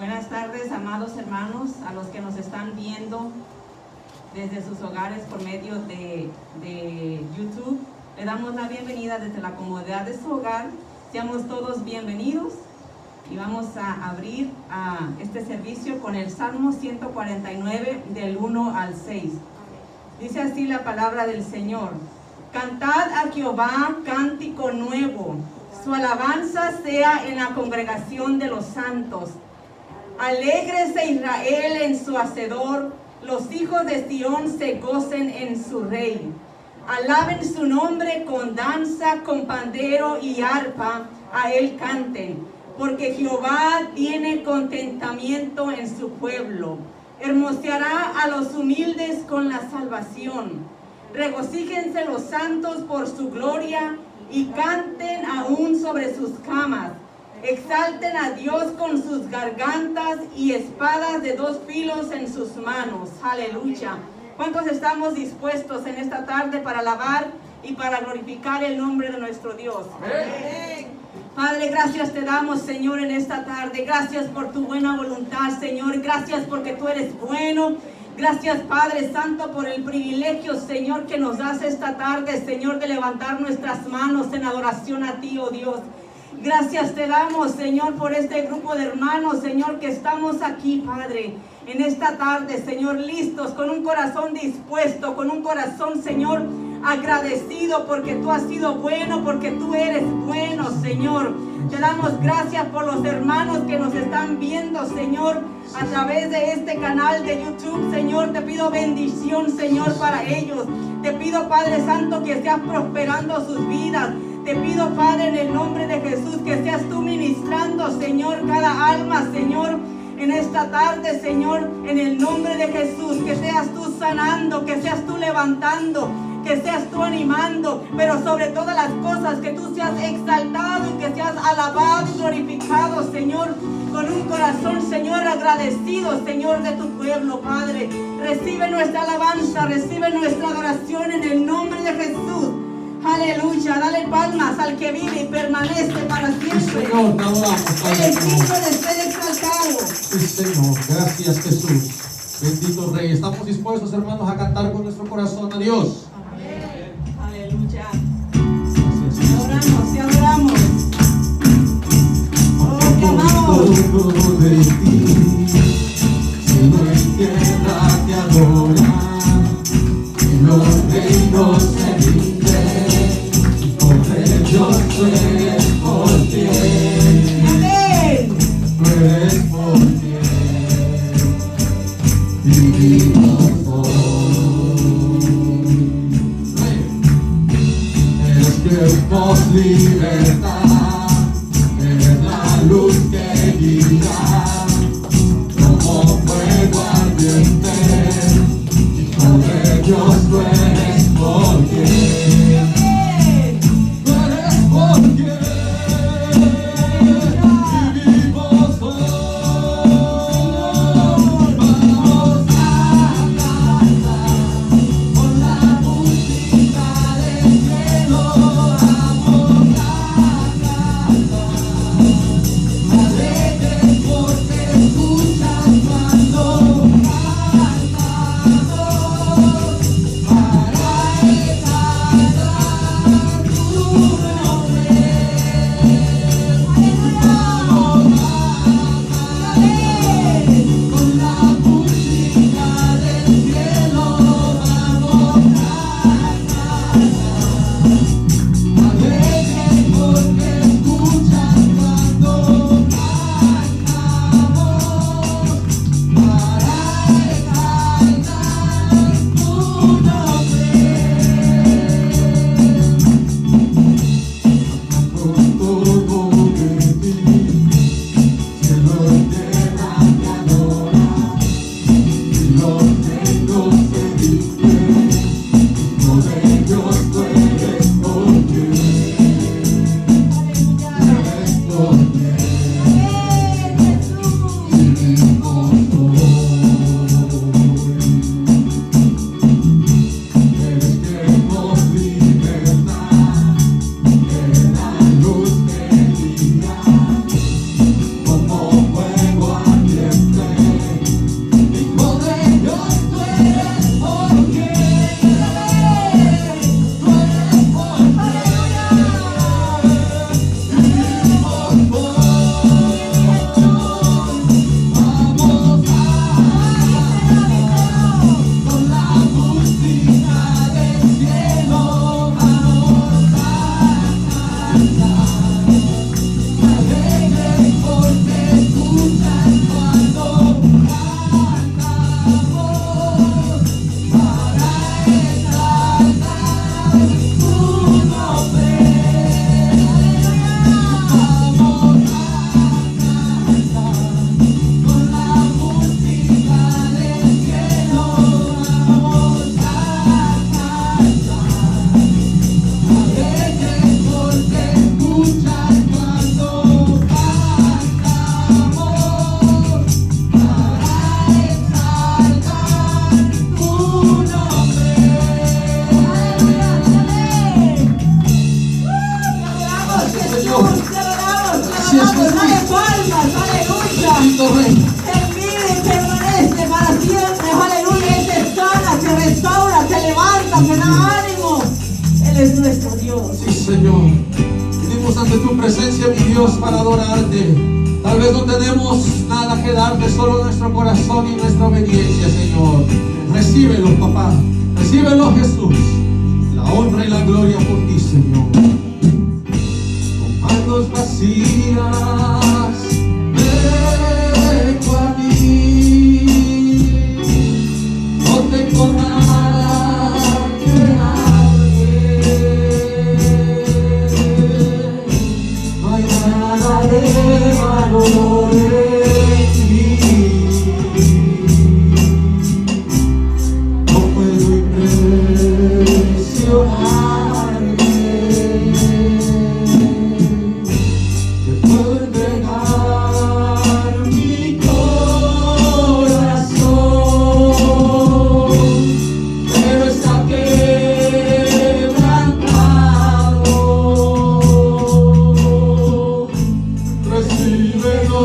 Buenas tardes, amados hermanos, a los que nos están viendo desde sus hogares por medio de YouTube. Le damos la bienvenida desde la comodidad de su hogar. Seamos todos bienvenidos y vamos a abrir este servicio con el Salmo 149 del 1 al 6. Dice así la palabra del Señor: Cantad a Jehová cántico nuevo, su alabanza sea en la congregación de los santos. Alégrese Israel en su hacedor, los hijos de Sión se gocen en su rey. Alaben su nombre con danza, con pandero y arpa, a él canten, porque Jehová tiene contentamiento en su pueblo. Hermoseará a los humildes con la salvación. Regocíjense los santos por su gloria y canten aún sobre sus camas. Exalten a Dios con sus gargantas y espadas de dos filos en sus manos. Aleluya. ¿Cuántos estamos dispuestos en esta tarde para alabar y para glorificar el nombre de nuestro Dios? Amén. Padre, gracias te damos, Señor, en esta tarde. Gracias por tu buena voluntad, Señor. Gracias porque tú eres bueno. Gracias, Padre Santo, por el privilegio, Señor, que nos das esta tarde, Señor, de levantar nuestras manos en adoración a ti, oh Dios. Gracias te damos, Señor, por este grupo de hermanos, Señor, que estamos aquí, Padre, en esta tarde, Señor, listos, con un corazón dispuesto, con un corazón, Señor, agradecido porque tú has sido bueno, porque tú eres bueno, Señor. Te damos gracias por los hermanos que nos están viendo, Señor, a través de este canal de YouTube, Señor. Te pido bendición, Señor, para ellos. Te pido, Padre Santo, que seas prosperando sus vidas. Te pido, Padre, en el nombre de Jesús, que seas tú ministrando, Señor, cada alma, Señor, en esta tarde, Señor, en el nombre de Jesús. Que seas tú sanando, que seas tú levantando, que seas tú animando, pero sobre todas las cosas, que tú seas exaltado y que seas alabado y glorificado, Señor, con un corazón, Señor, agradecido, Señor, de tu pueblo, Padre. Recibe nuestra alabanza, recibe nuestra adoración en el nombre de Jesús. Aleluya, dale palmas al que vive y permanece para siempre. Sí, Señor, te adoramos, Padre. El digno de ser exaltado. Sí, Señor, gracias, Jesús. Bendito Rey. Estamos dispuestos, hermanos, a cantar con nuestro corazón a Dios. Amén. Aleluya. Gracias, Te adoramos, te adoramos. Oh, te amamos. Todo de ti, cielo y tierra te adoran, y los reinos se rinden. Yo soy por ti, Amén. tú eres por ti, vivimos hoy. Eres queremos libertad, eres la luz que guía, como fuego ardiente, hijo de Dios, tú eres por ti. palmas, aleluya. Bendito Rey. Él vive y permanece para siempre, aleluya. Él te sana, te restaura, te levanta, te da ánimo. Él es nuestro Dios. Sí, Señor. Venimos ante tu presencia, mi Dios, para adorarte. Tal vez no tenemos nada que darte, solo nuestro corazón y nuestra obediencia, Señor. Recíbelo, papá. Recíbelo, Jesús. La honra y la gloria por ti, Señor. Con manos vacías vengo a ti. No tengo nada que darte. No hay nada de valor en mí. No puedo impresionarte. Te puedo entregar mi corazón, pero está quebrantado. Recíbelo,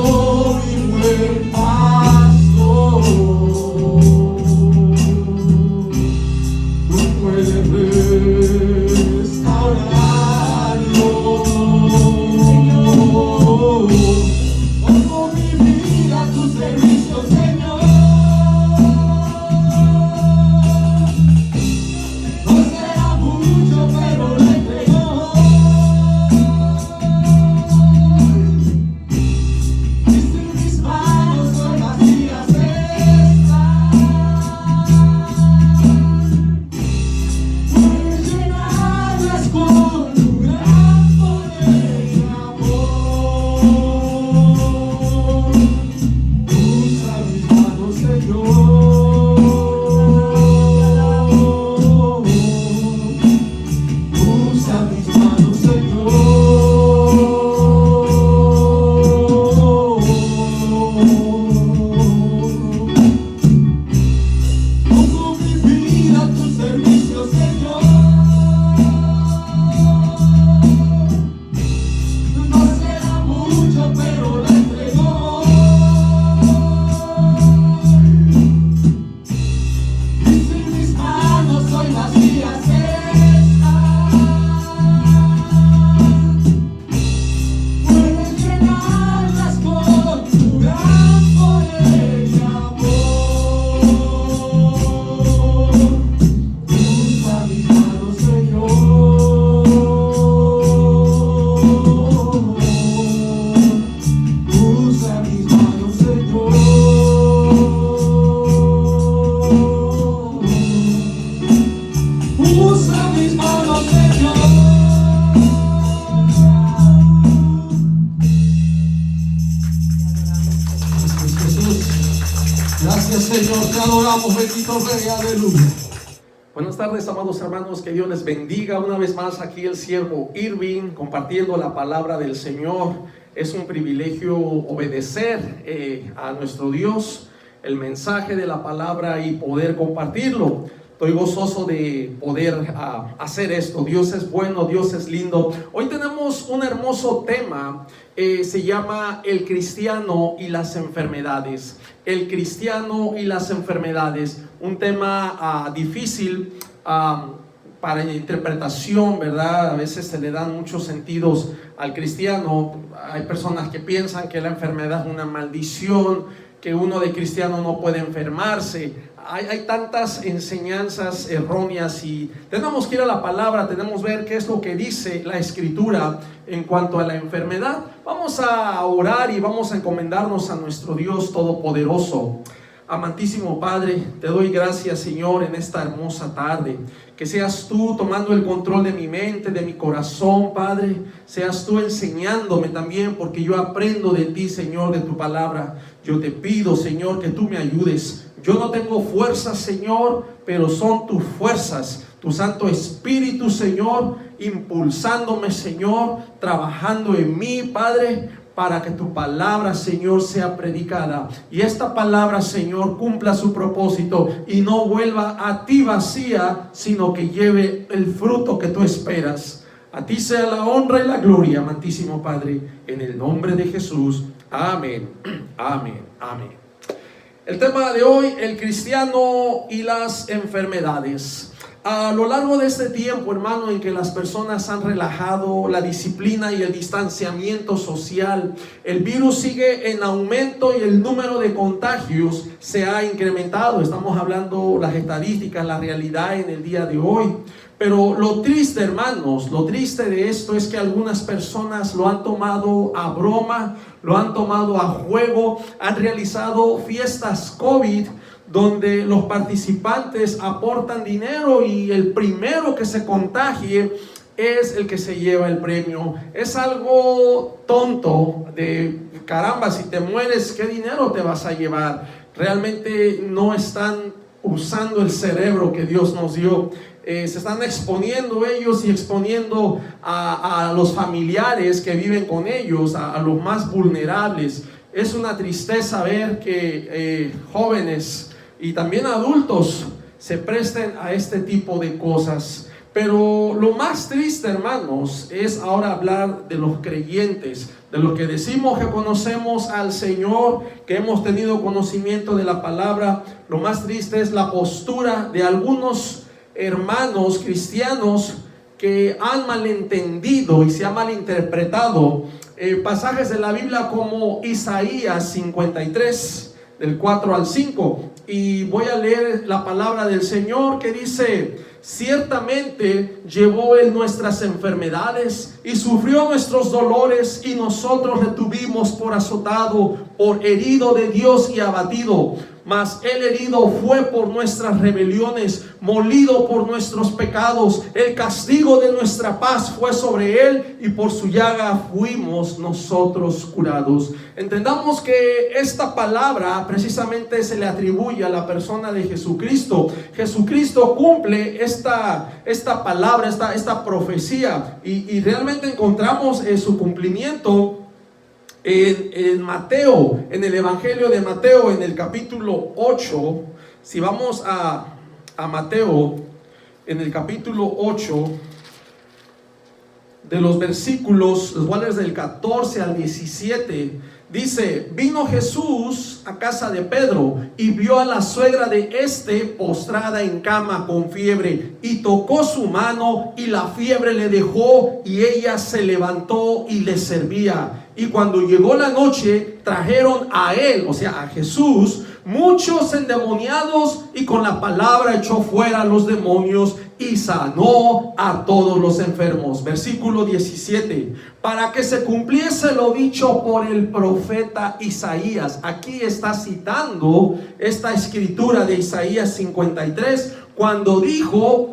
mi buen pastor. Tú puedes restaurarlo. Pongo mi vida a tu servicio, Señor. No será mucho, pero lo entrego. Y sin mis manos hoy vacías están. Puedes llenarlas con tu gran poder y amor. Usa mis manos, Señor. Usa mis manos, Señor. Pongo mi vida a tu servicio, Señor. No será mucho, pero lo entrego. Y sin mis manos hoy vacías están. Puedes llenarlas con tu gran poder y amor. Usa mis manos, Señor. Usa mis manos, Señor. Usa mis manos, Señor. Gracias, Jesús. Gracias, Señor. Te adoramos, bendito Rey. Aleluya. Buenas tardes, amados hermanos, que Dios les bendiga. Una vez más aquí el siervo Irving compartiendo la palabra del Señor. Es un privilegio obedecer a nuestro Dios, el mensaje de la palabra y poder compartirlo. Estoy gozoso de poder hacer esto. Dios es bueno, Dios es lindo. Hoy tenemos un hermoso tema, se llama el cristiano y las enfermedades. El cristiano y las enfermedades, un tema difícil para interpretación, ¿verdad? A veces se le dan muchos sentidos al cristiano. Hay personas que piensan que la enfermedad es una maldición, que uno de cristiano no puede enfermarse. Hay tantas enseñanzas erróneas y tenemos que ir a la palabra, tenemos que ver qué es lo que dice la Escritura en cuanto a la enfermedad. Vamos a orar y vamos a encomendarnos a nuestro Dios Todopoderoso. Amantísimo Padre, te doy gracias, Señor, en esta hermosa tarde. Que seas tú tomando el control de mi mente, de mi corazón, Padre. Seas tú enseñándome también, porque yo aprendo de ti, Señor, de tu palabra. Yo te pido, Señor, que tú me ayudes. Yo no tengo fuerzas, Señor, pero son tus fuerzas. Tu Santo Espíritu, Señor, impulsándome, Señor, trabajando en mí, Padre, para que tu palabra, Señor, sea predicada. Y esta palabra, Señor, cumpla su propósito y no vuelva a ti vacía, sino que lleve el fruto que tú esperas. A ti sea la honra y la gloria, amantísimo Padre, en el nombre de Jesús. Amén, amén, amén. El tema de hoy, el cristiano y las enfermedades. A lo largo de este tiempo, hermano, en que las personas han relajado la disciplina y el distanciamiento social, el virus sigue en aumento y el número de contagios se ha incrementado. Estamos hablando las estadísticas, la realidad en el día de hoy. Pero lo triste, hermanos, lo triste de esto es que algunas personas lo han tomado a broma, lo han tomado a juego, han realizado fiestas COVID donde los participantes aportan dinero y el primero que se contagie es el que se lleva el premio. Es algo tonto de caramba, si te mueres, ¿qué dinero te vas a llevar? Realmente no están usando el cerebro que Dios nos dio. Se están exponiendo ellos y exponiendo a los familiares que viven con ellos, a los más vulnerables. Es una tristeza ver que jóvenes y también adultos se presten a este tipo de cosas. Pero lo más triste, hermanos, es ahora hablar de los creyentes, de los que decimos que conocemos al Señor, que hemos tenido conocimiento de la palabra. Lo más triste es la postura de algunos hermanos cristianos que han malentendido y se han malinterpretado pasajes de la Biblia como Isaías 53, del 4 al 5. Y voy a leer la palabra del Señor que dice: ciertamente llevó Él nuestras enfermedades y sufrió nuestros dolores, y nosotros le tuvimos por azotado, por herido de Dios y abatido. Mas Él herido fue por nuestras rebeliones, molido por nuestros pecados. El castigo de nuestra paz fue sobre Él, y por su llaga fuimos nosotros curados. Entendamos que esta palabra precisamente se le atribuye a la persona de Jesucristo. Jesucristo cumple esta palabra, esta profecía, y realmente encontramos su cumplimiento en Mateo, en el Evangelio de Mateo, en el capítulo 8. Si vamos a Mateo, en el capítulo 8, de los versículos, los cuales del 14 al 17, dice: vino Jesús a casa de Pedro y vio a la suegra de éste postrada en cama con fiebre, y tocó su mano, y la fiebre le dejó, y ella se levantó y le servía. Y cuando llegó la noche, trajeron a él, o sea, a Jesús, muchos endemoniados, y con la palabra echó fuera a los demonios y sanó a todos los enfermos. Versículo 17: para que se cumpliese lo dicho por el profeta Isaías. Aquí está citando esta escritura de Isaías 53, cuando dijo,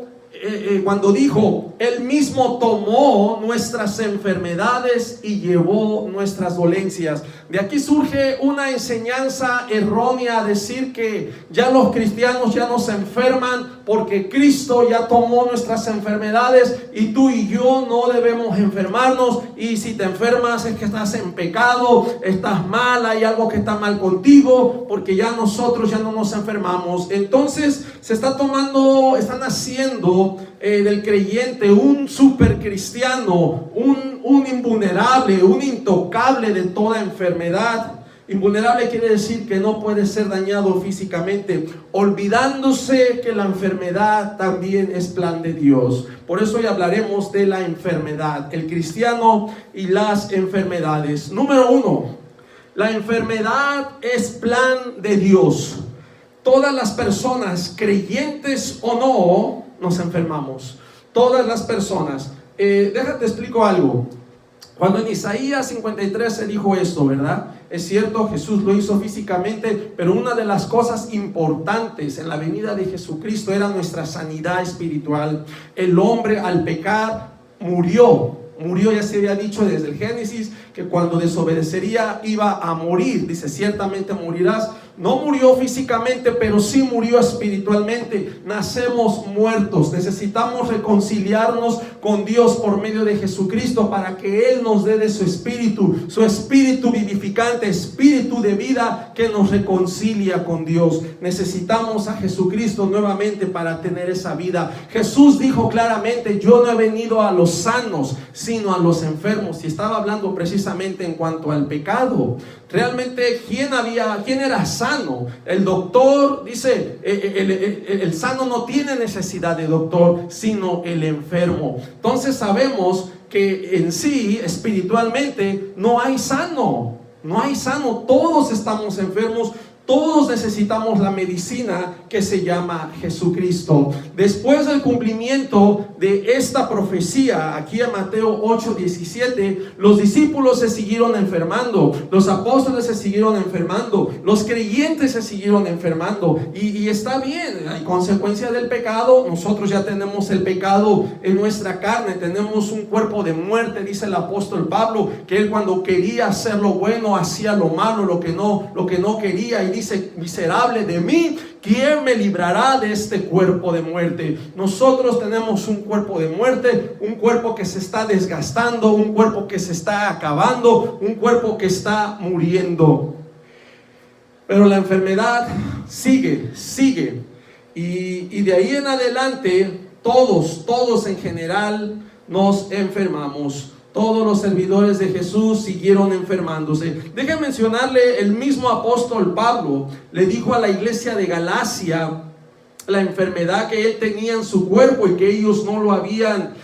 Él mismo tomó nuestras enfermedades y llevó nuestras dolencias. De aquí surge una enseñanza errónea a decir que ya los cristianos ya no se enferman porque Cristo ya tomó nuestras enfermedades, y tú y yo no debemos enfermarnos. Y si te enfermas es que estás en pecado, estás mal, hay algo que está mal contigo, porque ya nosotros ya no nos enfermamos. Entonces están haciendo del creyente un super cristiano, un invulnerable, un intocable de toda enfermedad. Invulnerable quiere decir que no puede ser dañado físicamente, olvidándose que la enfermedad también es plan de Dios. Por eso hoy hablaremos de la enfermedad, el cristiano y las enfermedades. Número 1, la enfermedad es plan de Dios. Todas las personas, creyentes o no, nos enfermamos. Todas las personas. Déjate explico algo. Cuando en Isaías 53 se dijo esto, ¿verdad? Es cierto, Jesús lo hizo físicamente, pero una de las cosas importantes en la venida de Jesucristo era nuestra sanidad espiritual. El hombre al pecar murió, ya se había dicho desde el Génesis que cuando desobedecería iba a morir. Dice: ciertamente morirás. No murió físicamente, pero sí murió espiritualmente. Nacemos muertos. Necesitamos reconciliarnos con Dios por medio de Jesucristo para que Él nos dé de su espíritu vivificante, espíritu de vida que nos reconcilia con Dios. Necesitamos a Jesucristo nuevamente para tener esa vida. Jesús dijo claramente: yo no he venido a los sanos, sino a los enfermos. Y estaba hablando precisamente en cuanto al pecado. Realmente, ¿quién era sano? El doctor dice, el sano no tiene necesidad de doctor, sino el enfermo. Entonces sabemos que en sí, espiritualmente, no hay sano. No hay sano, todos estamos enfermos. Todos necesitamos la medicina que se llama Jesucristo. Después del cumplimiento de esta profecía, aquí en Mateo 8:17, los discípulos se siguieron enfermando, los apóstoles se siguieron enfermando, los creyentes se siguieron enfermando. Y está bien, hay consecuencia del pecado. Nosotros ya tenemos el pecado en nuestra carne, tenemos un cuerpo de muerte. Dice el apóstol Pablo que él, cuando quería hacer lo bueno, hacía lo malo, lo que no quería. Y dice: miserable de mí, ¿quién me librará de este cuerpo de muerte? Nosotros tenemos un cuerpo de muerte, un cuerpo que se está desgastando, un cuerpo que se está acabando, un cuerpo que está muriendo. Pero la enfermedad sigue. Y de ahí en adelante, todos en general nos enfermamos. Todos los servidores de Jesús siguieron enfermándose. Déjenme mencionarle, el mismo apóstol Pablo le dijo a la iglesia de Galacia la enfermedad que él tenía en su cuerpo, y que ellos no lo habían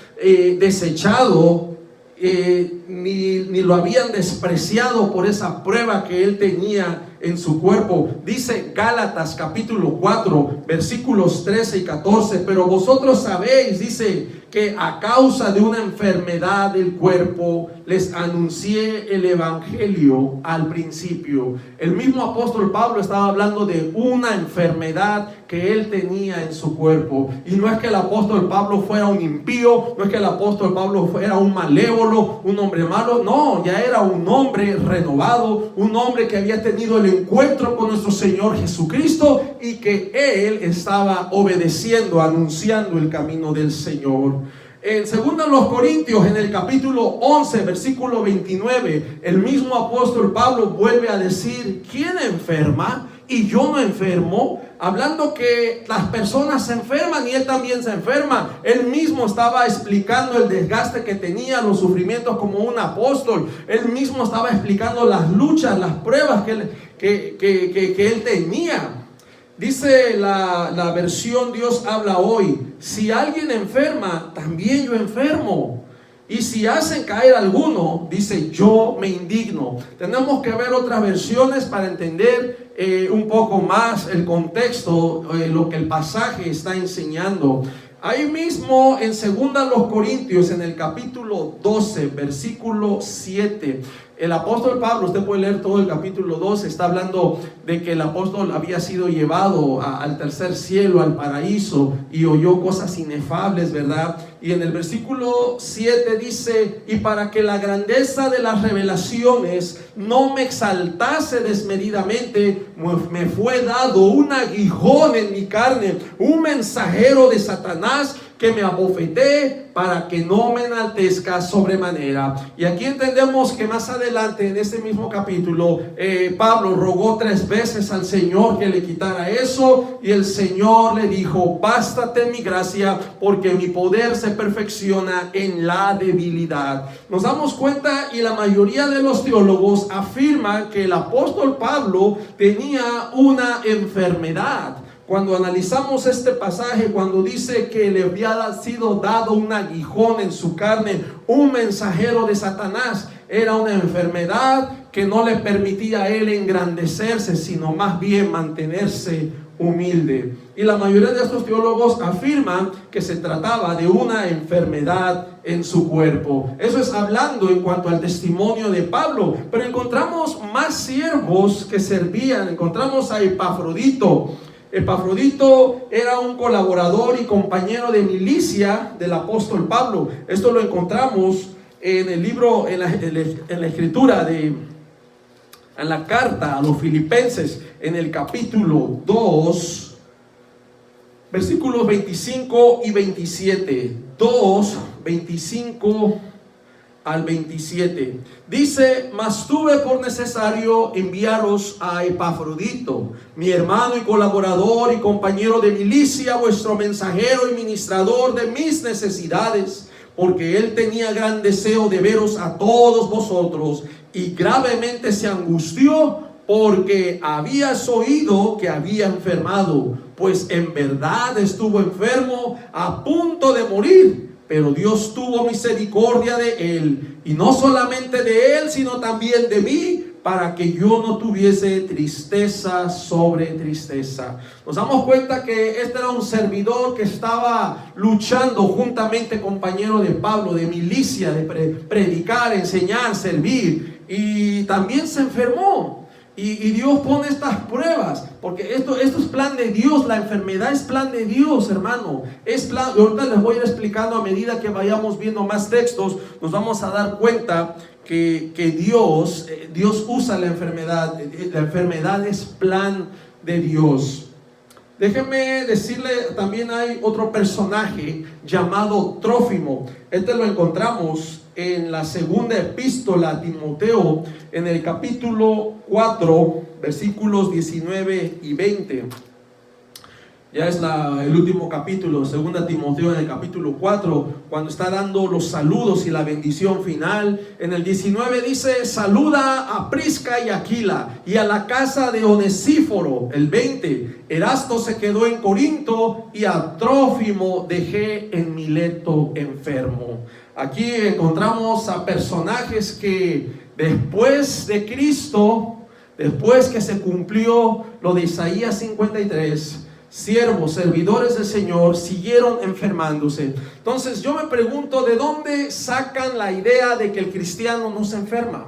desechado, ni lo habían despreciado por esa prueba que él tenía en su cuerpo. Dice Gálatas capítulo 4 versículos 13 y 14: pero vosotros sabéis, dice, que a causa de una enfermedad del cuerpo les anuncié el evangelio al principio. El mismo apóstol Pablo estaba hablando de una enfermedad que él tenía en su cuerpo. Y no es que el apóstol Pablo fuera un impío, no es que el apóstol Pablo fuera un malévolo, un hombre malo. No, ya era un hombre renovado, un hombre que había tenido el encuentro con nuestro Señor Jesucristo, y que él estaba obedeciendo, anunciando el camino del Señor. En 2 Corintios, en el capítulo 11 versículo 29, el mismo apóstol Pablo vuelve a decir: ¿quién enferma y yo no enfermo? Hablando que las personas se enferman y él también se enferma. Él mismo estaba explicando el desgaste que tenía, los sufrimientos como un apóstol. Él mismo estaba explicando las luchas, las pruebas que él tenía. Dice la versión Dios habla hoy: si alguien enferma, también yo enfermo. Y si hacen caer a alguno, dice, yo me indigno. Tenemos que ver otras versiones para entender un poco más el contexto, lo que el pasaje está enseñando. Ahí mismo en 2 Corintios, en el capítulo 12, versículo 7, el apóstol Pablo, usted puede leer todo el capítulo 12, está hablando de que el apóstol había sido llevado al tercer cielo, al paraíso, y oyó cosas inefables, ¿verdad? Y en el versículo 7 dice: y para que la grandeza de las revelaciones no me exaltase desmedidamente, me fue dado un aguijón en mi carne, un mensajero de Satanás, que me abofeté para que no me enaltezca sobremanera. Y aquí entendemos que más adelante en este mismo capítulo Pablo rogó 3 veces al Señor que le quitara eso, y el Señor le dijo: bástate mi gracia, porque mi poder se perfecciona en la debilidad. Nos damos cuenta, y la mayoría de los teólogos afirman que el apóstol Pablo tenía una enfermedad. Cuando analizamos este pasaje, cuando dice que le había sido dado un aguijón en su carne, un mensajero de Satanás, era una enfermedad que no le permitía a él engrandecerse, sino más bien mantenerse humilde. Y la mayoría de estos teólogos afirman que se trataba de una enfermedad en su cuerpo. Eso es hablando en cuanto al testimonio de Pablo. Pero encontramos más siervos que servían. Encontramos a Epafrodito. Epafrodito era un colaborador y compañero de milicia del apóstol Pablo. Esto lo encontramos en el libro, en la escritura de en la carta a los Filipenses, en el capítulo 2, versículos 25 y 27. 2, 25 al 27. Dice: mas tuve por necesario enviaros a Epafrodito, mi hermano y colaborador y compañero de milicia, vuestro mensajero y ministrador de mis necesidades, porque él tenía gran deseo de veros a todos vosotros, y gravemente se angustió porque habías oído que había enfermado, pues en verdad estuvo enfermo a punto de morir. Pero Dios tuvo misericordia de él, y no solamente de él, sino también de mí, para que yo no tuviese tristeza sobre tristeza. Nos damos cuenta que este era un servidor que estaba luchando juntamente, compañero de Pablo, de milicia, de predicar, enseñar, servir, y también se enfermó. Y Dios pone estas pruebas, porque esto es plan de Dios. La enfermedad es plan de Dios, hermano. Es plan. Ahorita les voy a ir explicando a medida que vayamos viendo más textos. Nos vamos a dar cuenta que Dios usa la enfermedad. La enfermedad es plan de Dios. Déjenme decirle, también hay otro personaje llamado Trófimo. Este lo encontramos en la segunda epístola a Timoteo, en el capítulo 4, versículos 19 y 20. Ya es el último capítulo, segunda Timoteo, en el capítulo 4, cuando está dando los saludos y la bendición final. En el 19 dice: saluda a Prisca y Aquila, y a la casa de Onesíforo. El 20, Erasto se quedó en Corinto, y a Trófimo dejé en Mileto enfermo. Aquí encontramos a personajes que después de Cristo, después que se cumplió lo de Isaías 53, siervos, servidores del Señor, siguieron enfermándose. Entonces yo me pregunto, ¿de dónde sacan la idea de que el cristiano no se enferma?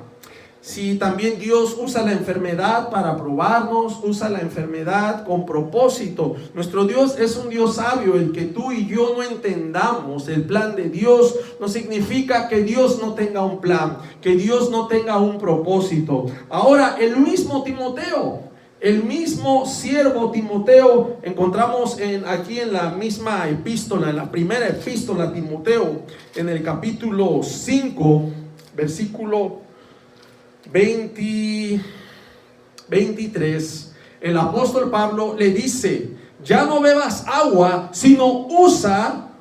Si también Dios usa la enfermedad para probarnos, usa la enfermedad con propósito. Nuestro Dios es un Dios sabio. El que tú y yo no entendamos el plan de Dios no significa que Dios no tenga un plan, que Dios no tenga un propósito. Ahora, el mismo Timoteo, el mismo siervo Timoteo, encontramos aquí en la misma epístola, en la primera epístola a Timoteo, en el capítulo 5, versículo 23, el apóstol Pablo le dice: ya no bebas agua, sino usa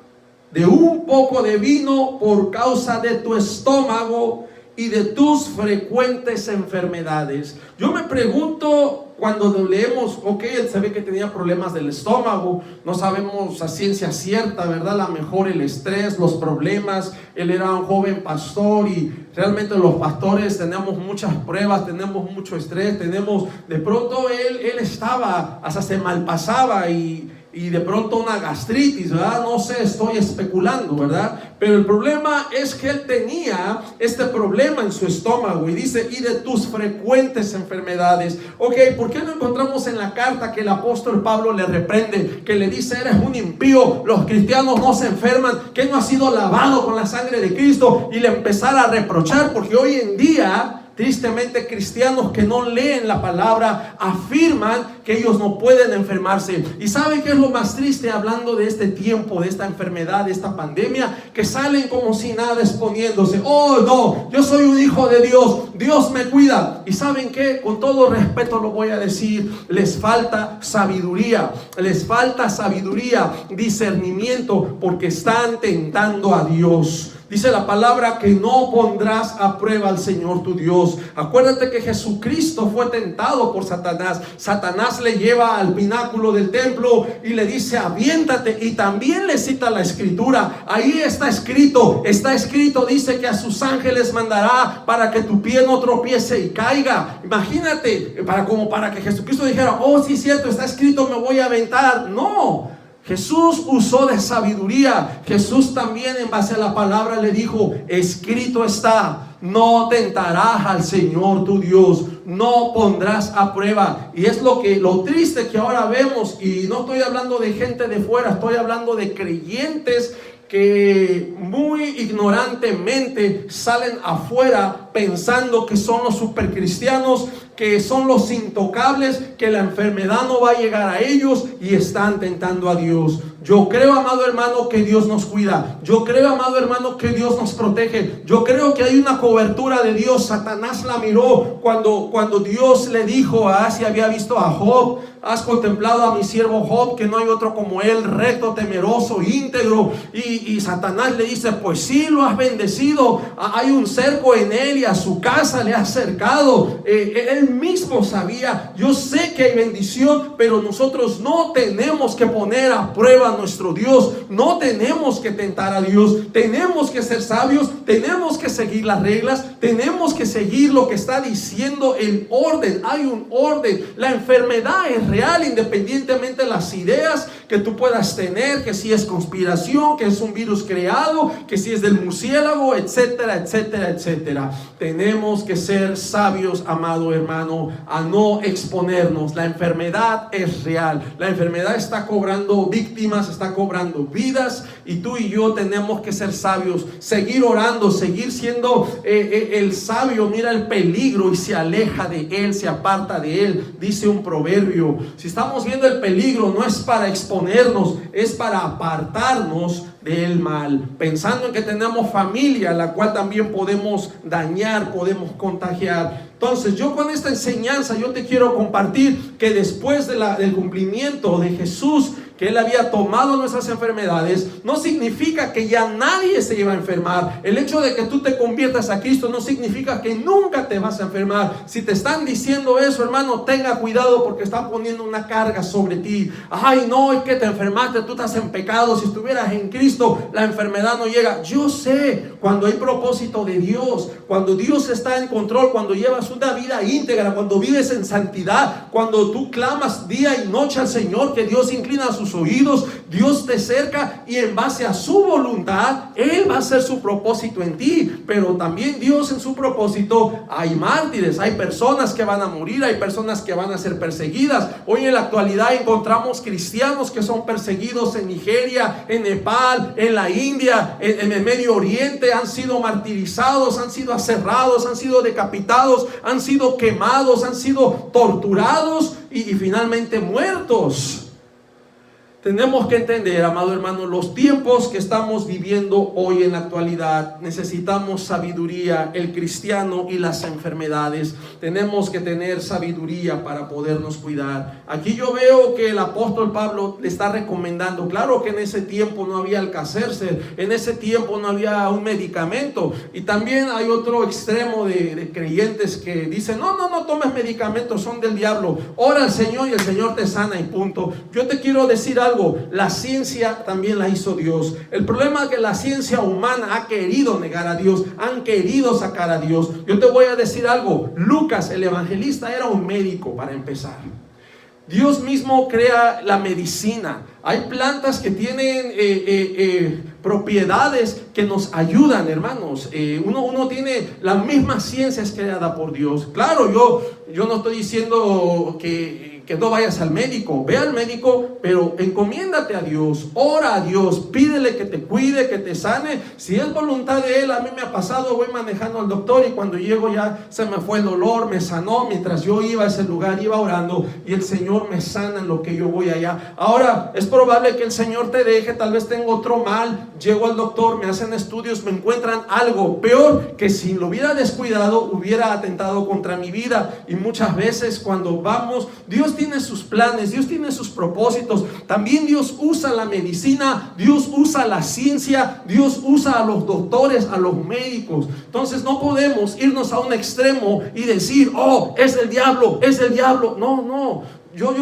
de un poco de vino por causa de tu estómago y de tus frecuentes enfermedades. Yo me pregunto, cuando leemos, él se ve que tenía problemas del estómago, no sabemos a ciencia cierta, ¿verdad? A lo mejor el estrés, los problemas. Él era un joven pastor, y realmente los pastores tenemos muchas pruebas, tenemos mucho estrés, de pronto él estaba, hasta se malpasaba y de pronto una gastritis, ¿verdad? No sé, estoy especulando, ¿verdad? Pero el problema es que él tenía este problema en su estómago, y dice: y de tus frecuentes enfermedades. ¿Por qué no encontramos en la carta que el apóstol Pablo le reprende, que le dice: eres un impío, los cristianos no se enferman, que no ha sido lavado con la sangre de Cristo? Y le empezara a reprochar, porque hoy en día, tristemente, cristianos que no leen la palabra afirman que ellos no pueden enfermarse. ¿Y saben qué es lo más triste hablando de este tiempo, de esta enfermedad, de esta pandemia? Que salen como si nada, exponiéndose: oh no, yo soy un hijo de Dios, Dios me cuida. ¿Y saben qué? Con todo respeto lo voy a decir, les falta sabiduría, discernimiento, porque están tentando a Dios. Dice la palabra que no pondrás a prueba al Señor tu Dios. Acuérdate que Jesucristo fue tentado por Satanás. Satanás le lleva al pináculo del templo y le dice: aviéntate. Y también le cita la escritura. Ahí está escrito, dice que a sus ángeles mandará para que tu pie no tropiece y caiga. Imagínate, para que Jesucristo dijera: oh, sí, cierto, está escrito, me voy a aventar. No. Jesús usó de sabiduría. Jesús también, en base a la palabra, le dijo: escrito está, no tentarás al Señor tu Dios, no pondrás a prueba. Y es lo triste que ahora vemos, y no estoy hablando de gente de fuera, estoy hablando de creyentes que muy ignorantemente salen afuera pensando que son los supercristianos, que son los intocables, que la enfermedad no va a llegar a ellos y están tentando a Dios. Yo creo, amado hermano, que Dios nos cuida. Yo creo, amado hermano, que Dios nos protege. Yo creo que hay una cobertura de Dios. Satanás la miró cuando Dios le dijo si había visto a Job: has contemplado a mi siervo Job, que no hay otro como él, recto, temeroso, íntegro. Y Satanás le dice: pues sí, lo has bendecido. Hay un cerco en él y a su casa le has cercado. Él mismo sabía. Yo sé que hay bendición, pero nosotros no tenemos que poner a prueba a nuestro Dios. No tenemos que tentar a Dios. Tenemos que ser sabios. Tenemos que seguir las reglas. Tenemos que seguir lo que está diciendo el orden. Hay un orden. La enfermedad es real, independientemente de las ideas que tú puedas tener, que si es conspiración, que es un virus creado, que si es del murciélago, etcétera, etcétera, etcétera. Tenemos que ser sabios, amado hermano, a no exponernos. La enfermedad es real. La enfermedad está cobrando víctimas, está cobrando vidas, y tú y yo tenemos que ser sabios, seguir orando, seguir siendo el sabio. Mira el peligro y se aleja de él, se aparta de él. Dice un proverbio: si estamos viendo el peligro, no es para exponernos, es para apartarnos del mal, pensando en que tenemos familia, la cual también podemos dañar, podemos contagiar. Entonces, yo con esta enseñanza, yo te quiero compartir que después del cumplimiento de Jesús, que Él había tomado nuestras enfermedades, no significa que ya nadie se iba a enfermar. El hecho de que tú te conviertas a Cristo no significa que nunca te vas a enfermar. Si te están diciendo eso, hermano, tenga cuidado, porque están poniendo una carga sobre ti. Ay, no, es que te enfermaste, tú estás en pecado. Si estuvieras en Cristo, la enfermedad no llega. Yo sé, cuando hay propósito de Dios, cuando Dios está en control, cuando llevas una vida íntegra, cuando vives en santidad, cuando tú clamas día y noche al Señor, que Dios inclina sus oídos, Dios te cerca, y en base a su voluntad Él va a hacer su propósito en ti. Pero también Dios, en su propósito, hay mártires, hay personas que van a morir, hay personas que van a ser perseguidas. Hoy en la actualidad encontramos cristianos que son perseguidos en Nigeria, en Nepal, en la India, en el Medio Oriente. Han sido martirizados, han sido aserrados, han sido decapitados, han sido quemados, han sido torturados y finalmente muertos. Tenemos que entender, amado hermano, los tiempos que estamos viviendo hoy en la actualidad. Necesitamos sabiduría, el cristiano y las enfermedades. Tenemos que tener sabiduría para podernos cuidar. Aquí yo veo que el apóstol Pablo le está recomendando. Claro que en ese tiempo no había Alka-Seltzer, en ese tiempo no había un medicamento. Y también hay otro extremo de creyentes que dicen: no tomes medicamentos, son del diablo. Ora al Señor y el Señor te sana y punto. Yo te quiero decir algo. La ciencia también la hizo Dios. El problema es que la ciencia humana ha querido negar a Dios, han querido sacar a Dios. Yo te voy a decir algo. Lucas, el evangelista, era un médico para empezar. Dios mismo crea la medicina. Hay plantas que tienen propiedades que nos ayudan, hermanos. Uno tiene la misma ciencia, es creada por Dios. Claro, yo no estoy diciendo que no vayas al médico. Ve al médico, pero encomiéndate a Dios, ora a Dios, pídele que te cuide, que te sane. Si es voluntad de Él. A mí me ha pasado, voy manejando al doctor y cuando llego ya se me fue el dolor, me sanó. Mientras yo iba a ese lugar, iba orando, y el Señor me sana en lo que yo voy allá. Ahora, es probable que el Señor te deje, tal vez tengo otro mal, llego al doctor, me hacen estudios, me encuentran algo peor, que si lo hubiera descuidado, hubiera atentado contra mi vida. Y muchas veces cuando vamos, Dios tiene sus planes, Dios tiene sus propósitos. También Dios usa la medicina, Dios usa la ciencia, Dios usa a los doctores, a los médicos. Entonces no podemos irnos a un extremo y decir: oh, es el diablo, es el diablo. No. Yo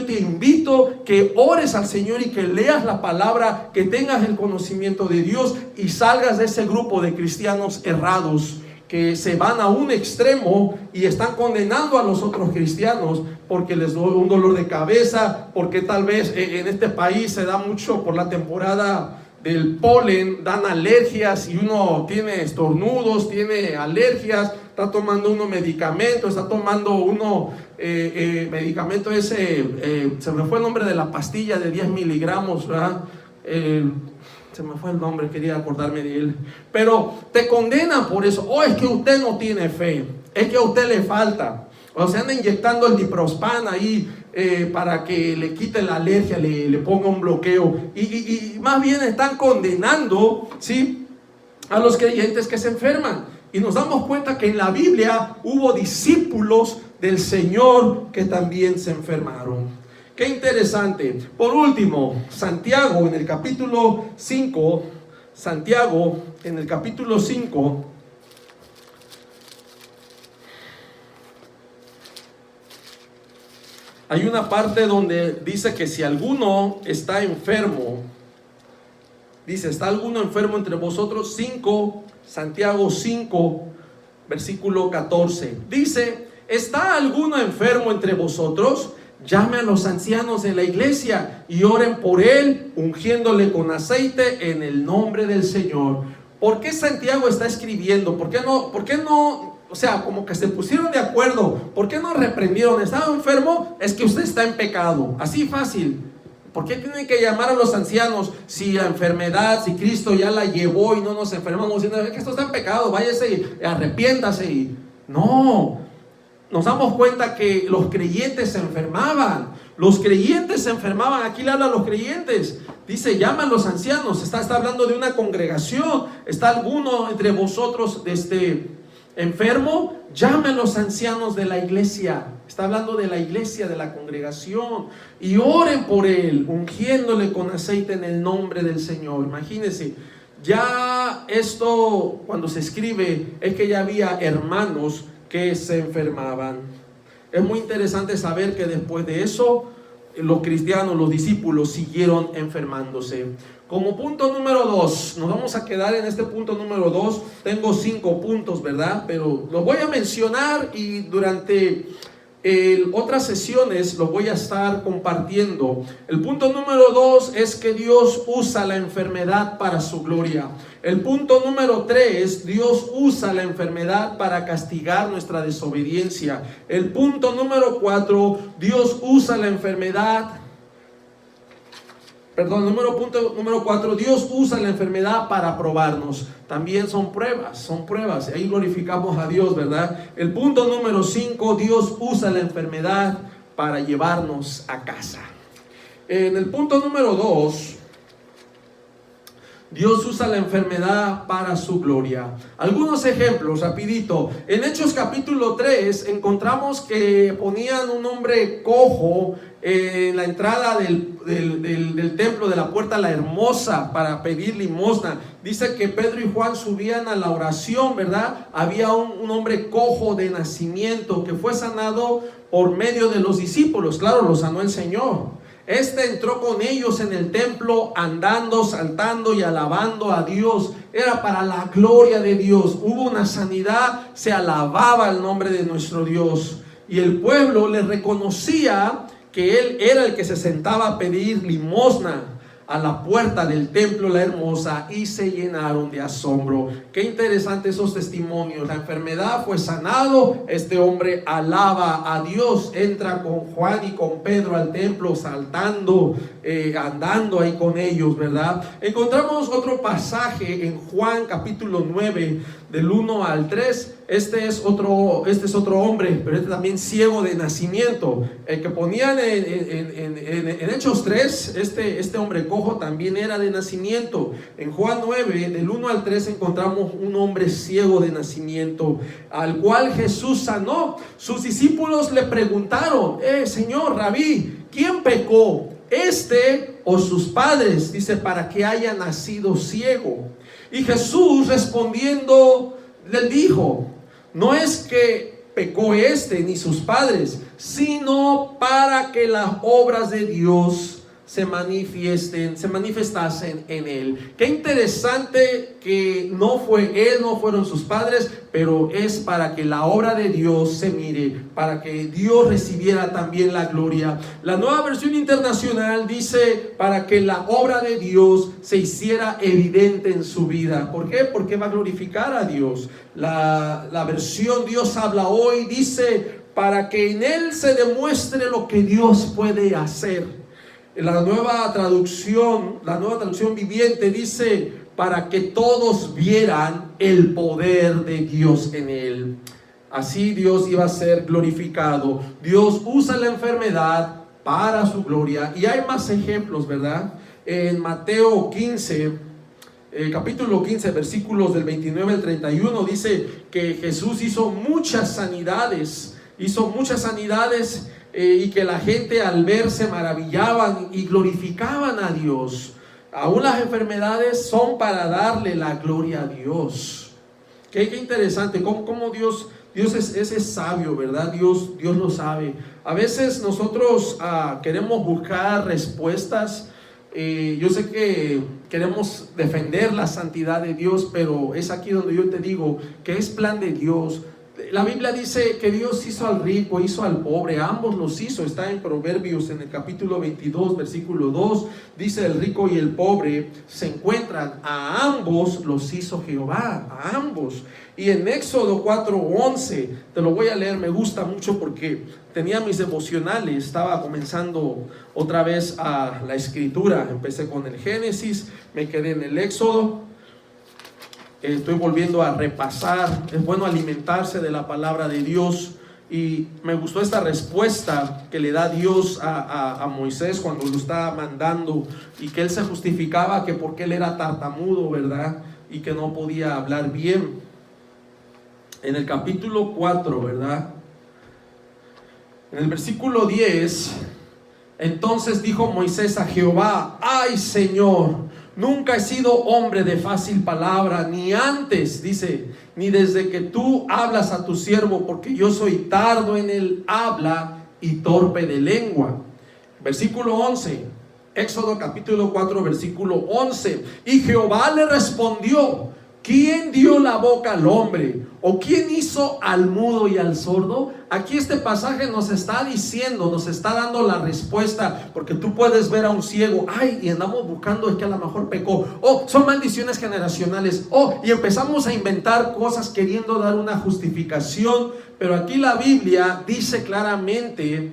te invito que ores al Señor y que leas la palabra, que tengas el conocimiento de Dios y salgas de ese grupo de cristianos errados que se van a un extremo y están condenando a los otros cristianos porque les da un dolor de cabeza, porque tal vez en este país se da mucho por la temporada del polen, dan alergias y uno tiene estornudos, tiene alergias, está tomando uno medicamento, está tomando uno medicamento ese, se me fue el nombre de la pastilla de 10 miligramos, ¿verdad? Se me fue el nombre, quería acordarme de él. Pero te condenan por eso. Oh, es que usted no tiene fe, es que a usted le falta. O se anda inyectando el diprospan ahí para que le quite la alergia, le ponga un bloqueo. Y más bien están condenando, ¿sí?, a los creyentes que se enferman. Y nos damos cuenta que en la Biblia hubo discípulos del Señor que también se enfermaron. Qué interesante. Por último, Santiago en el capítulo 5, hay una parte donde dice que si alguno está enfermo, dice, ¿está alguno enfermo entre vosotros? Santiago 5, versículo 14. Dice, ¿está alguno enfermo entre vosotros? Llame a los ancianos de la iglesia y oren por él, ungiéndole con aceite en el nombre del Señor. ¿Por qué Santiago está escribiendo? ¿Por qué no? O sea, como que se pusieron de acuerdo. ¿Por qué no reprendieron? ¿Estaba enfermo? Es que usted está en pecado. Así fácil. ¿Por qué tienen que llamar a los ancianos si la enfermedad, si Cristo ya la llevó y no nos enfermamos? Diciendo que esto está en pecado, váyase y arrepiéntase. No, nos damos cuenta que los creyentes se enfermaban. Los creyentes se enfermaban. Aquí le habla a los creyentes. Dice, llama a los ancianos. Está hablando de una congregación. ¿Está alguno entre vosotros enfermo? Llame a los ancianos de la iglesia. Está hablando de la iglesia, de la congregación, y oren por él, ungiéndole con aceite en el nombre del Señor. Imagínense, ya esto cuando se escribe es que ya había hermanos que se enfermaban. Es muy interesante saber que después de eso los cristianos, los discípulos siguieron enfermándose. Como punto número 2, nos vamos a quedar en este punto número 2. Tengo 5 puntos, ¿verdad? Pero los voy a mencionar y durante otras sesiones los voy a estar compartiendo. El punto número 2 es que Dios usa la enfermedad para su gloria. El punto número 3, Dios usa la enfermedad para castigar nuestra desobediencia. El punto número 4, Dios usa la enfermedad. Número 4, Dios usa la enfermedad para probarnos. También son pruebas. Ahí glorificamos a Dios, ¿verdad? El punto número 5, Dios usa la enfermedad para llevarnos a casa. En el punto número 2, Dios usa la enfermedad para su gloria. Algunos ejemplos, rapidito. En Hechos capítulo 3 encontramos que ponían un hombre cojo en la entrada del templo, de la puerta la hermosa, para pedir limosna. Dice que Pedro y Juan subían a la oración, ¿verdad? Había un hombre cojo de nacimiento que fue sanado por medio de los discípulos. Claro, lo sanó el Señor. Entró con ellos en el templo, andando, saltando y alabando a Dios. Era para la gloria de Dios. Hubo una sanidad, se alababa el nombre de nuestro Dios. Y el pueblo le reconocía que él era el que se sentaba a pedir limosna a la puerta del templo la hermosa, y se llenaron de asombro. Qué interesante esos testimonios. La enfermedad fue sanado, este hombre alaba a Dios, entra con Juan y con Pedro al templo saltando, andando ahí con ellos, ¿verdad? Encontramos otro pasaje en Juan capítulo 9 del 1 al 3. Este es otro hombre, pero este también ciego de nacimiento. El que ponían en Hechos 3, este hombre cojo también era de nacimiento. En Juan 9, del 1 al 3, encontramos un hombre ciego de nacimiento, al cual Jesús sanó. Sus discípulos le preguntaron, Señor, Rabí, ¿quién pecó, este o sus padres? Dice, para que haya nacido ciego. Y Jesús respondiendo, le dijo, no es que pecó ni sus padres, sino para que las obras de Dios se manifestasen en él. Qué interesante que no fue él, no fueron sus padres, pero es para que la obra de Dios se mire, para que Dios recibiera también la gloria. La Nueva Versión Internacional dice, para que la obra de Dios se hiciera evidente en su vida. ¿Por qué? Porque va a glorificar a Dios. La versión Dios habla hoy dice, para que en él se demuestre lo que Dios puede hacer. La nueva traducción viviente dice, para que todos vieran el poder de Dios en él. Así Dios iba a ser glorificado. Dios usa la enfermedad para su gloria. Y hay más ejemplos, ¿verdad? En Mateo 15, capítulo 15, versículos del 29 al 31, dice que Jesús hizo muchas sanidades. Y que la gente al ver se maravillaban y glorificaban a Dios. Aún las enfermedades son para darle la gloria a Dios. Qué interesante, cómo Dios es sabio, ¿verdad? Dios lo sabe. A veces nosotros queremos buscar respuestas. Yo sé que queremos defender la santidad de Dios, pero es aquí donde yo te digo que es plan de Dios. La Biblia dice que Dios hizo al rico, hizo al pobre, ambos los hizo. Está en Proverbios, en el capítulo 22, versículo 2, dice: el rico y el pobre se encuentran, a ambos los hizo Jehová, a ambos. Y en Éxodo 4:11, te lo voy a leer, me gusta mucho porque tenía mis devocionales, estaba comenzando otra vez a la escritura, empecé con el Génesis, me quedé en el Éxodo. Estoy volviendo a repasar. Es bueno alimentarse de la palabra de Dios. Y me gustó esta respuesta que le da Dios a Moisés cuando lo estaba mandando, y que él se justificaba que porque él era tartamudo, ¿verdad? Y que no podía hablar bien. En el capítulo 4, ¿verdad? En el versículo 10, entonces dijo Moisés a Jehová: ay, Señor, nunca he sido hombre de fácil palabra, ni antes, dice, ni desde que tú hablas a tu siervo, porque yo soy tardo en el habla y torpe de lengua. Versículo 11, Éxodo capítulo 4, versículo 11. Y Jehová le respondió: ¿quién dio la boca al hombre? ¿O quién hizo al mudo y al sordo? Aquí este pasaje nos está diciendo, nos está dando la respuesta, porque tú puedes ver a un ciego, ay, y andamos buscando, es que a lo mejor pecó, son maldiciones generacionales, y empezamos a inventar cosas queriendo dar una justificación. Pero aquí la Biblia dice claramente,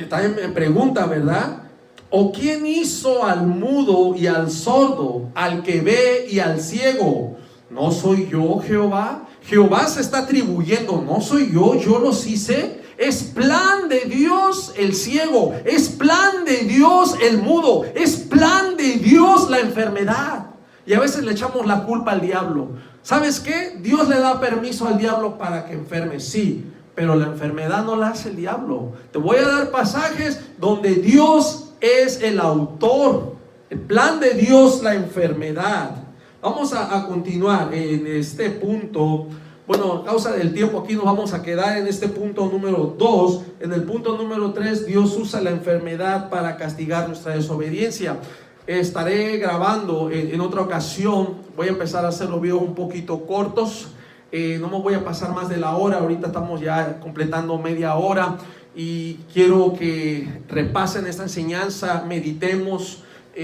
también me pregunta, ¿verdad? ¿O quién hizo al mudo y al sordo, al que ve y al ciego? ¿No soy yo Jehová? Jehová se está atribuyendo, no soy yo los hice. Es plan de Dios el ciego, es plan de Dios el mudo, es plan de Dios la enfermedad. Y a veces le echamos la culpa al diablo. ¿Sabes qué? Dios le da permiso al diablo para que enferme, sí, pero la enfermedad no la hace el diablo. Te voy a dar pasajes donde Dios es el autor. El plan de Dios, la enfermedad. Vamos a continuar en este punto. Bueno, a causa del tiempo aquí nos vamos a quedar en este punto número 2. En el punto número 3, Dios usa la enfermedad para castigar nuestra desobediencia. Estaré grabando en otra ocasión. Voy a empezar a hacer los videos un poquito cortos. No me voy a pasar más de la hora. Ahorita estamos ya completando media hora. Y quiero que repasen esta enseñanza, meditemos.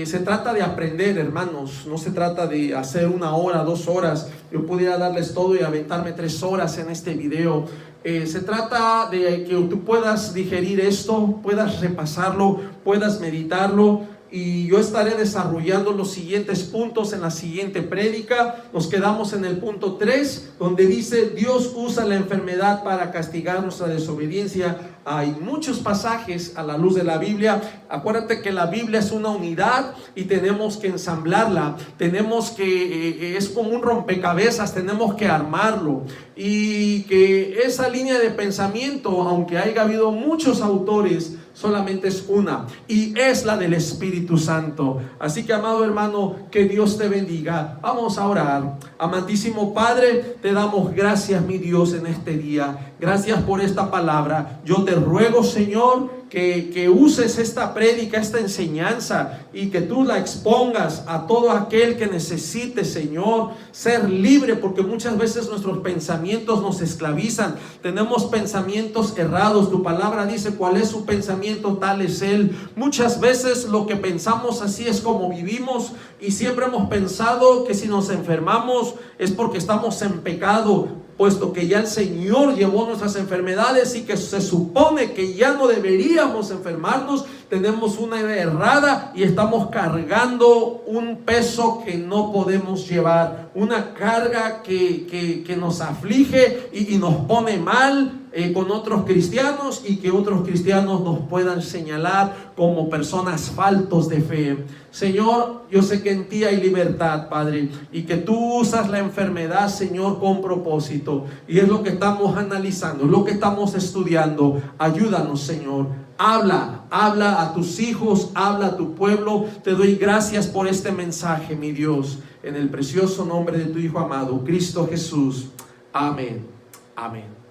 Se trata de aprender, hermanos. No se trata de hacer 1 hora, 2 horas. Yo pudiera darles todo y aventarme 3 horas en este video. Se trata de que tú puedas digerir esto, puedas repasarlo, puedas meditarlo. Y yo estaré desarrollando los siguientes puntos en la siguiente prédica. Nos quedamos en el punto 3, donde dice: Dios usa la enfermedad para castigar nuestra desobediencia. Hay muchos pasajes a la luz de la Biblia. Acuérdate que la Biblia es una unidad y tenemos que ensamblarla. Tenemos que, es como un rompecabezas, tenemos que armarlo. Y que esa línea de pensamiento, aunque haya habido muchos autores, solamente es una, y es la del Espíritu Santo. Así que, amado hermano, que Dios te bendiga. Vamos a orar. Amantísimo Padre, te damos gracias, mi Dios, en este día. Gracias por esta palabra. Yo te ruego, Señor, que uses esta prédica, esta enseñanza, y que tú la expongas a todo aquel que necesite, Señor, ser libre, porque muchas veces nuestros pensamientos nos esclavizan. Tenemos pensamientos errados. Tu palabra dice: cuál es su pensamiento, tal es él. Muchas veces lo que pensamos, así es como vivimos, y siempre hemos pensado que si nos enfermamos es porque estamos en pecado. puesto que ya el Señor llevó nuestras enfermedades y que se supone que ya no deberíamos enfermarnos, tenemos una idea errada y estamos cargando un peso que no podemos llevar, una carga que nos aflige y nos pone mal con otros cristianos, y que otros cristianos nos puedan señalar como personas faltos de fe. Señor, yo sé que en ti hay libertad, Padre, y que tú usas la enfermedad, Señor, con propósito, y es lo que estamos analizando, lo que estamos estudiando. Ayúdanos, Señor. Habla a tus hijos, habla a tu pueblo. Te doy gracias por este mensaje, mi Dios, en el precioso nombre de tu Hijo amado, Cristo Jesús. Amén. Amén.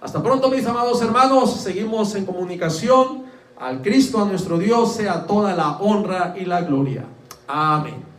Hasta pronto, mis amados hermanos. Seguimos en comunicación. Al Cristo, a nuestro Dios, sea toda la honra y la gloria. Amén.